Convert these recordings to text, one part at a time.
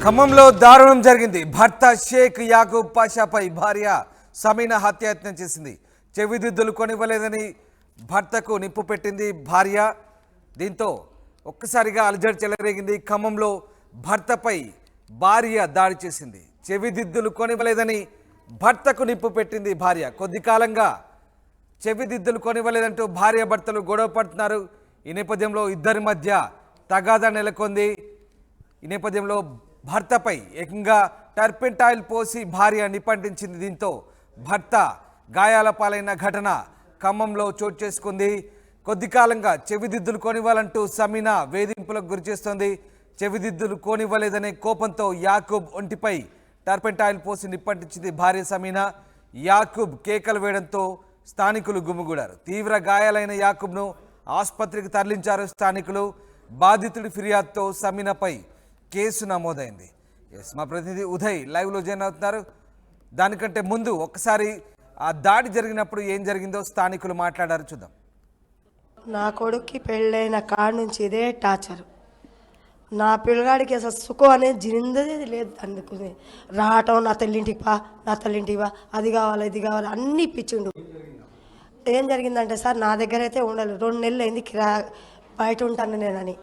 ఖమ్మంలో దారుణం జరిగింది. భర్త షేక్ యాకూబ్ పాషాపై భార్య సమీనా హత్యాయత్నం చేసింది. చెవిదిద్దులు కొనివ్వలేదని భర్తకు నిప్పు పెట్టింది భార్య. దీంతో ఒక్కసారిగా అలజడి చెలరేగింది. ఖమ్మంలో భర్తపై భార్య దాడి చేసింది. చెవిదిద్దులు కొనివ్వలేదని భర్తకు నిప్పు పెట్టింది భార్య. కొద్ది కాలంగా చెవిదిద్దులు కొనివ్వలేదంటూ భార్య భర్తలు గొడవ పడుతున్నారు. ఈ నేపథ్యంలో ఇద్దరి మధ్య తగాదా నెలకొంది. ఈ నేపథ్యంలో భర్తపై ఏకంగా టర్పెంటాయిల్ పోసి భార్య నిప్పంటించింది. దీంతో భర్త గాయాల పాలైన ఘటన ఖమ్మంలో చోటు చేసుకుంది. కొద్ది కాలంగా చెవిదిద్దులు కొనివ్వాలంటూ సమీనా వేధింపులకు గురిచేస్తోంది. చెవిదిద్దులు కొనివ్వలేదనే కోపంతో యాకూబ్ ఒంటిపై టర్పెంటాయిల్ పోసి నిప్పంటించింది భార్య సమీనా. యాకూబ్ కేకలు వేయడంతో స్థానికులు గుమిగూడారు. తీవ్ర గాయాలైన యాకూబ్ను ఆసుపత్రికి తరలించారు స్థానికులు. బాధితుడి ఫిర్యాదుతో సమీనాపై కేసు నమోదైంది. మా ప్రతినిధి ఉదయ్ లైవ్లో జాయిన్ అవుతున్నారు. దానికంటే ముందు ఒక్కసారి ఆ దాడి జరిగినప్పుడు ఏం జరిగిందో స్థానికులు మాట్లాడారు, చూద్దాం. నా కొడుక్కి పెళ్ళైన కాడ నుంచి ఇదే టార్చర్. నా పిల్లగాడికి అసలు సుఖం అనేది జిందది లేదు. అందుకుని రావటం, నా తల్లింటికి పా, నా తల్లింటికి పా, అది కావాలి ఇది కావాలి అన్నీ ఇప్పించిండు. ఏం జరిగిందంటే సార్, నా దగ్గర అయితే ఉండాలి 2 నెలలు అయింది బయట ఉంటాను నేనని.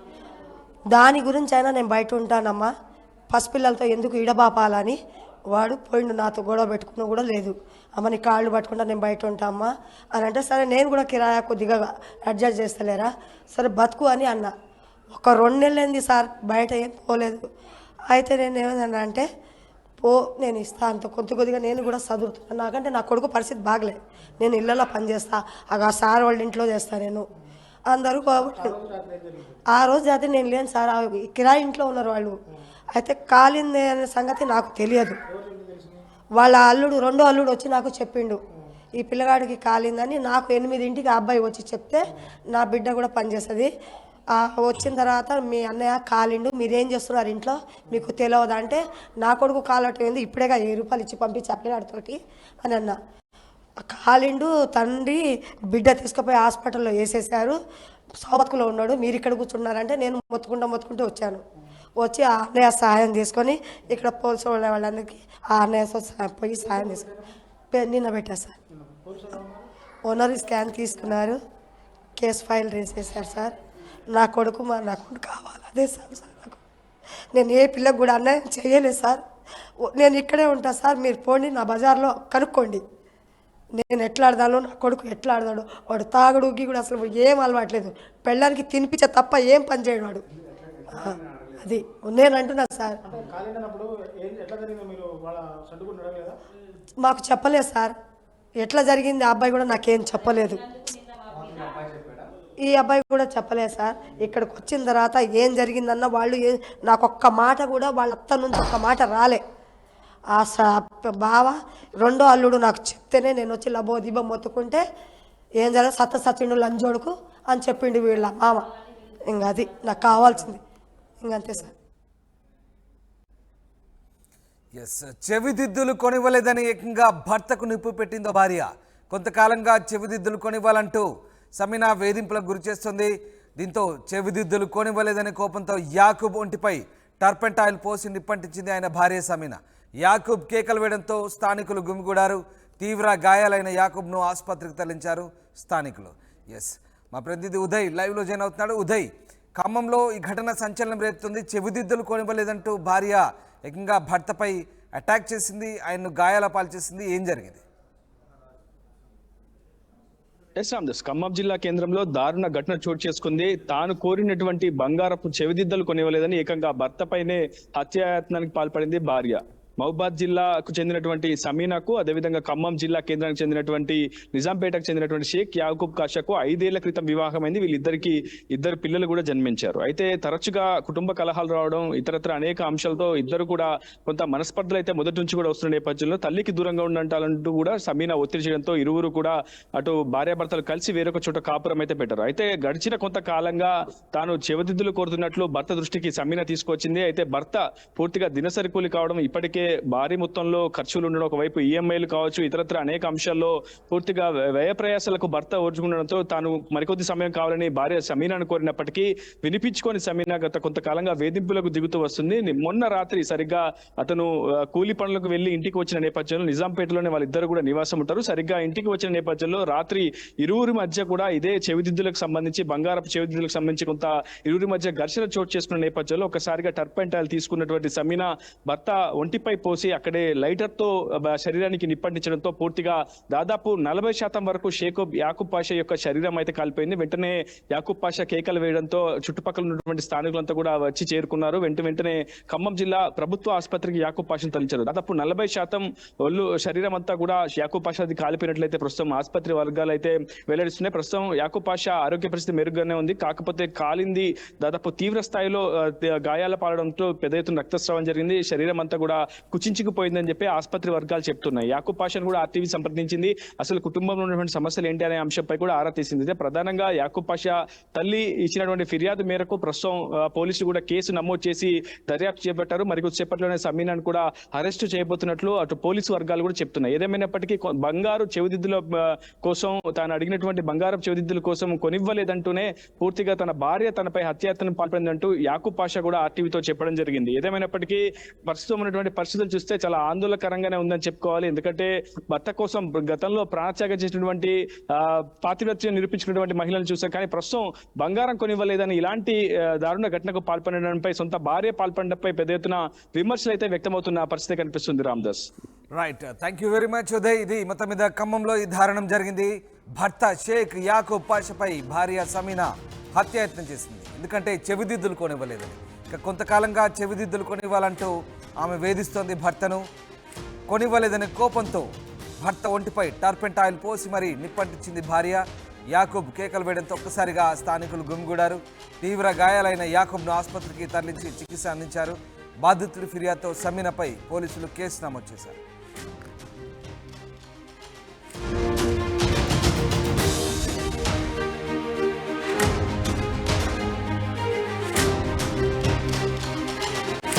దాని గురించి అయినా నేను బయట ఉంటానమ్మా, పసిపిల్లలతో ఎందుకు ఇడబాపాలని వాడు పోయిండు. నాతో గొడవ పెట్టుకున్నా కూడా లేదు. అమ్మ నీ కాళ్ళు పట్టుకుంటా నేను బయట ఉంటా అమ్మా అని అంటే, సరే నేను కూడా కిరాయా కొద్దిగా అడ్జస్ట్ చేస్తలేరా, సరే బతుకు అని అన్నా. ఒక 2 నెలలు అయింది సార్, బయట ఏం పోలేదు. అయితే నేను ఏమన్నా అంటే, నేను ఇస్తా అంత కొద్దిగా నేను కూడా చదువుతున్నాను. నాకంటే నా కొడుకు పరిస్థితి బాగలేదు. నేను ఇళ్ళలో పని చేస్తా, ఆ సార్ వాళ్ళ ఇంట్లో చేస్తా నేను అందరూ. ఆ రోజు అయితే నేను లేను సార్, కిరాయి ఇంట్లో ఉన్నారు వాళ్ళు. అయితే కాలింది అనే సంగతి నాకు తెలియదు. వాళ్ళ అల్లుడు, 2వ అల్లుడు వచ్చి నాకు చెప్పిండు, ఈ పిల్లగాడికి కాలిందని. నాకు 8ంటికి ఆ అబ్బాయి వచ్చి చెప్తే, నా బిడ్డ కూడా పనిచేస్తుంది, వచ్చిన తర్వాత మీ అన్నయ్య కాలిండు, మీరేం చేస్తున్నారు ఇంట్లో మీకు తెలియదా అంటే, నా కొడుకు కాలటైంది ఇప్పుడేగా 1000 రూపాయలు ఇచ్చి పంపించి అప్పినాడితోటి అని అన్న. కాలిండు, తండ్రి బిడ్డ తీసుకుపోయి హాస్పిటల్లో వేసేసారు, సౌబత్కులో ఉన్నాడు, మీరు ఇక్కడ కూర్చున్నారంటే నేను మొత్తుకుంటూ వచ్చాను. వచ్చి ఆ అన్నయ్య సహాయం తీసుకొని ఇక్కడ పోలీసు వాళ్ళందరికీ ఆ అన్నయ్య పోయి సహాయం తీసుకొని నిన్న పెట్టారు సార్. ఓనర్ స్కాన్ తీసుకున్నారు, కేసు ఫైల్ చేసేసారు సార్. నా కొడుకు కావాలి, అదే సార్ నాకు. నేను ఏ పిల్లకు కూడా అన్యాయం చేయలేదు సార్. నేను ఇక్కడే ఉంటా సార్, మీరు పోండి నా బజార్లో కనుక్కోండి నేను ఎట్లా ఆడదాను, నా కొడుకు ఎట్లా ఆడదాడు. వాడు తాగుడుకి కూడా అసలు ఏం అలవాట్లేదు, పెళ్ళానికి తినిపించే తప్ప ఏం పని చేయడు వాడు. అది నేను అంటున్నా సార్. మాకు చెప్పలేదు సార్ ఎట్లా జరిగింది. ఆ అబ్బాయి కూడా నాకేం చెప్పలేదు, ఈ అబ్బాయి కూడా చెప్పలేదు సార్. ఇక్కడికి వచ్చిన తర్వాత ఏం జరిగిందన్న వాళ్ళు నాకు ఒక్క మాట కూడా వాళ్ళ అత్త నుంచి ఒక్క మాట రాలే. ఆ బావ 2వ అల్లుడు నాకు చెప్తేనే నేను వచ్చి లబో దిబో మొత్తుకుంటే, ఏం జరగదు సత్యసత్యుడు లంజోడుకు అని చెప్పిండు వీళ్ళ మామ. ఇంకా అది నాకు కావాల్సింది, ఇంకంతే సార్. చెవిదిద్దులు కొనివ్వలేదని ఏకంగా భర్తకు నిప్పు పెట్టిందో భార్య. కొంతకాలంగా చెవిదిద్దులు కొనివ్వాలంటూ సమీనా వేధింపులకు గురి చేస్తుంది. దీంతో చెవిదిద్దులు కొనివ్వలేదనే కోపంతో యాకూబ్ ఒంటిపై టర్పెంటాయిల్ పోసి నిప్పంటించింది ఆయన భార్య సమీనా. యాకూబ్ కేకలు వేయడంతో స్థానికులు గుమిగూడారు. తీవ్ర గాయాలైన యాకూబ్ను ఆసుపత్రికి తరలించారు స్థానికులు. మా ప్రతినిధి ఉదయ్ లైవ్లో జాయిన్ అవుతున్నాడు. ఉదయ్, ఖమ్మంలో ఈ ఘటన సంచలనం రేపుతుంది. చెవిదిద్దులు కొనివ్వలేదంటూ భార్య ఏకంగా భర్తపై అటాక్ చేసింది, ఆయన్ను గాయాల పాలు చేసింది. ఏం జరిగింది? ఖమ్మం జిల్లా కేంద్రంలో దారుణ ఘటన చోటు చేసుకుంది. తాను కోరినటువంటి బంగారపు చెవిదిద్దలు కొనివ్వలేదని ఏకంగా భర్తపైనే హత్యాయత్నానికి పాల్పడింది భార్య. మహబూబాద్ జిల్లాకు చెందినటువంటి సమీనాకు, అదేవిధంగా ఖమ్మం జిల్లా కేంద్రానికి చెందినటువంటి నిజాంపేటకు చెందినటువంటి షేక్ యాకూబ్ కాషాకు 5 ఏళ్ల క్రితం వివాహమైంది. వీళ్ళిద్దరికి 2 పిల్లలు కూడా జన్మించారు. అయితే తరచుగా కుటుంబ కలహాలు రావడం, ఇతరత్ర అనేక అంశాలతో ఇద్దరు కూడా కొంత మనస్పర్ధలు అయితే మొదటి నుంచి కూడా వస్తున్న నేపథ్యంలో తల్లికి దూరంగా ఉండాలంటూ కూడా సమీనా ఒత్తిడి చేయడంతో ఇరువురు కూడా అటు భార్యాభర్తలు కలిసి వేరొక చోట కాపురం అయితే పెట్టారు. అయితే గడిచిన కొంతకాలంగా తాను చెవిదిద్దులు కోరుతున్నట్లు భర్త దృష్టికి సమీనా తీసుకొచ్చింది. అయితే భర్త పూర్తిగా దినసరి కూలి కావడం, ఇప్పటికే భారీ మొత్తంలో ఖర్చులు ఉండడం, ఒకవైపు ఈఎంఐలు కావచ్చు, ఇతరత్ర అనేక అంశాల్లో పూర్తిగా వ్యయ ప్రయాసాలకు భర్త ఓర్చుకుండడంతో తాను మరికొద్ది సమయం కావాలని భార్య సమీనాను కోరినప్పటికీ వినిపించుకొని సమీనా గత కొంతకాలంగా వేధింపులకు దిగుతూ వస్తుంది. మొన్న రాత్రి సరిగ్గా అతను కూలి పనులకు వెళ్లి ఇంటికి వచ్చిన నేపథ్యంలో నిజాంపేటలోనే వాళ్ళిద్దరు కూడా నివాసం ఉంటారు. సరిగ్గా ఇంటికి వచ్చిన నేపథ్యంలో రాత్రి ఇరువురి మధ్య కూడా ఇదే చెవిదిద్దులకు సంబంధించి, బంగారపు చెవిదిద్దులకు సంబంధించి కొంత ఇరువురి మధ్య ఘర్షణ చోటు చేసుకున్న నేపథ్యంలో ఒకసారిగా టర్పెంటాయిల్ తీసుకున్నటువంటి సమీనా భర్త ఒంటిపై పోసి అక్కడే లైటర్ తో శరీరానికి నిప్పంటించడంతో పూర్తిగా దాదాపు 40% వరకు యాకూబ్ పాషా యొక్క శరీరం అయితే కాలిపోయింది. వెంటనే యాకూబ్ పాషా కేకలు వేయడంతో చుట్టుపక్కల ఉన్నటువంటి స్థానికులంతా కూడా వచ్చి చేరుకున్నారు. వెంటనే ఖమ్మం జిల్లా ప్రభుత్వ ఆసుపత్రికి యాకూబ్ పాషాను తరలించారు. దాదాపు 40% ఒళ్ళు శరీరం అంతా కూడా యాకూబ్ పాషాది కాలిపోయినట్లయితే ప్రస్తుతం ఆసుపత్రి వర్గాలు అయితే వెల్లడిస్తున్నాయి. ప్రస్తుతం యాకూబ్ పాషా ఆరోగ్య పరిస్థితి మెరుగ్గానే ఉంది. కాకపోతే కాలింది దాదాపు తీవ్ర స్థాయిలో గాయాల పాలడంతో పెద్ద ఎత్తున రక్తస్రావం జరిగింది. శరీరం అంతా కూడా కుచించుకుపోయిందని చెప్పి ఆసుపత్రి వర్గాలు చెప్తున్నాయి. యాకూబ్ పాషాను కూడా ఆర్టీవీ సంప్రదించింది. అసలు కుటుంబంలో ఉన్నటువంటి సమస్యలు ఏంటి అనే అంశంపై కూడా ఆరా తీసింది. ప్రధానంగా యాకూబ్ పాషా తల్లి ఇచ్చినటువంటి ఫిర్యాదు మేరకు ప్రస్తుతం పోలీసులు కూడా కేసు నమోదు చేసి దర్యాప్తు చేపట్టారు. మరి కొద్దిసేపట్లోనే సమీనాను కూడా అరెస్టు చేయబోతున్నట్లు అటు పోలీసు వర్గాలు కూడా చెప్తున్నాయి. ఏదేమైనప్పటికీ బంగారు చెవిదిద్దుల కోసం తాను అడిగినటువంటి బంగారం చెవిదిద్దుల కోసం కొనివ్వలేదంటూనే పూర్తిగా తన భార్య తనపై హత్యాయత్నం పాల్పడిందంటూ యాకూబ్ పాషా కూడా ఆర్టీవీతో చెప్పడం జరిగింది. ఏదేమైనప్పటికీ ప్రస్తుతం ఉన్నటువంటి పరిస్థితులు చూస్తే చాలా ఆందోళనకరంగానే ఉందని చెప్పుకోవాలి. ఎందుకంటే భర్త కోసం గతంలో ప్రాణత్యాగం చేసినటువంటి పాతివ్రత్యం నిరూపించుకున్నటువంటి మహిళలను చూసాం. కానీ ప్రస్తుతం బంగారం కొనివ్వలేదని ఇలాంటి దారుణ ఘటనకు పాల్పడడంపై, సొంత భార్య పాల్పడడంపై పెద్ద ఎత్తున విమర్శలు అయితే వ్యక్తమవుతున్న పరిస్థితి కనిపిస్తుంది. Ramdas. Right, thank you very much Uday. ఇది మొత్తం మీద ఖమ్మంలో ఈ దారుణం జరిగింది. భర్త షేక్ యాకూబ్ పాషాపై భార్య సమీనా హత్యాయత్నం చేసింది. ఎందుకంటే చెవిదిద్దులు కొనివ్వలేదని. ఇక కొంతకాలంగా చెవిదిద్దులు కొనివ్వాలంటూ ఆమె వేధిస్తోంది భర్తను. కొనివ్వలేదనే కోపంతో భర్త ఒంటిపై టర్పెంటాయిల్ పోసి మరీ నిప్పంటించింది భార్య. యాకూబ్ కేకలు వేయడంతో ఒక్కసారిగా స్థానికులు గుమిగూడారు. తీవ్ర గాయాలైన యాకూబ్ను ఆసుపత్రికి తరలించి చికిత్స అందించారు. బాధితుడి ఫిర్యాదుతో సమీనాపై పోలీసులు కేసు నమోదు చేశారు.